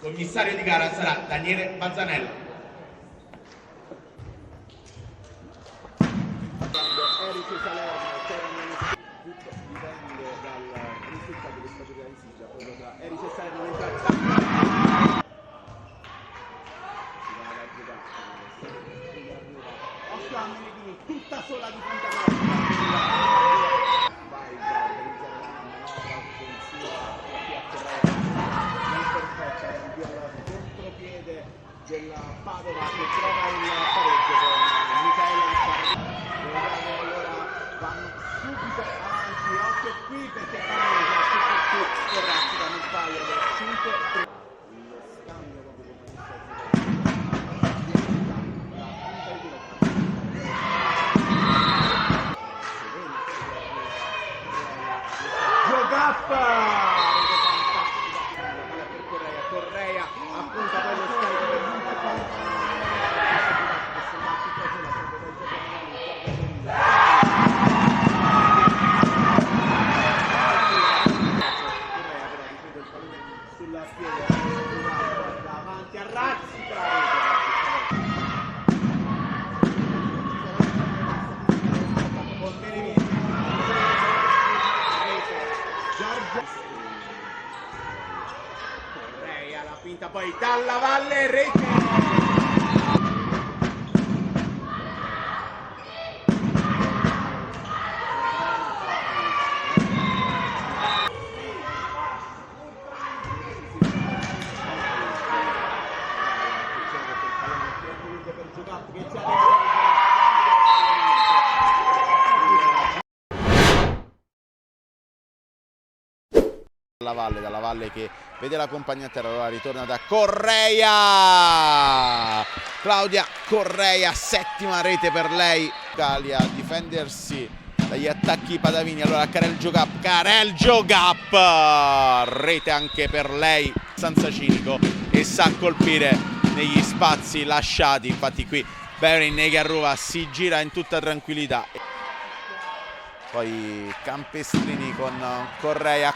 Commissario di gara sarà Daniele Bazzanello. Eric Salerno, tutto dipende dal risultato che sta giocando in Sicilia, quello tra Eric e Salerno in calcio. Oscar Menechini, tutta sola di fronte a vai a organizzare la manovra offensiva perfetta il contropiede della Padova che trova il pareggio con Michele. Allora vanno subito avanti, occhio qui perché Vanessa super più Corrazzi da un paio del 5-3. Il scambio proprio Correa appunta poi lo scarico per sulla spiega davanti a Razzica. Con Menechini Correa la finta poi dalla valle rete. Dalla Valle che vede la compagna a terra, allora ritorna da Correa, Claudia Correa, settima rete per lei, Italia a difendersi dagli attacchi padavini. Allora Karel Jogap, rete anche per lei, abbastanza cinico e sa colpire negli spazi lasciati. Infatti qui Beverin Negharova si gira in tutta tranquillità. Poi Campestrini con Correa,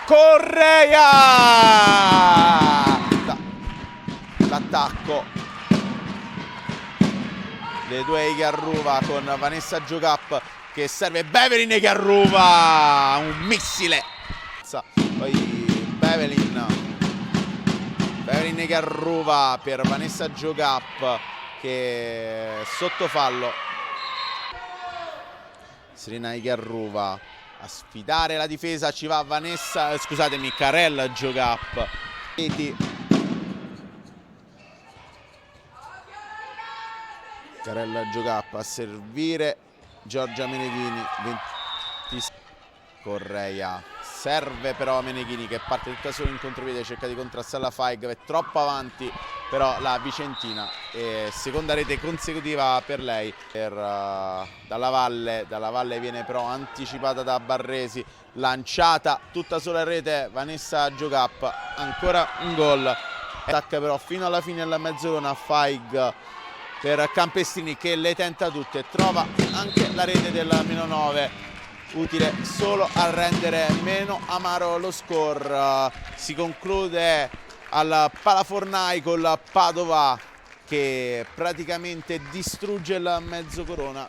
l'attacco, le due Negharova con Vanessa Jogap che serve Beverin Negharova, un missile. Poi Beverin Negharova per Vanessa Jogap che è sotto fallo. Serena Negharova a sfidare la difesa, ci va Karel Jogap. Karel Jogap a servire Giorgia Menechini. Correa serve però Menechini che parte tutta sola in contropiede, cerca di contrastare la Faig, è troppo avanti però la vicentina, seconda rete consecutiva per lei. Dalla Valle viene però anticipata da Barresi, lanciata tutta sola in rete Vanessa Jogap, ancora un gol. Attacca però fino alla fine alla mezz'ora Faig per Campestrini che le tenta tutte, trova anche la rete del -9, utile solo a rendere meno amaro lo score. Si conclude al Palafornai col Padova che praticamente distrugge il Mezzocorona.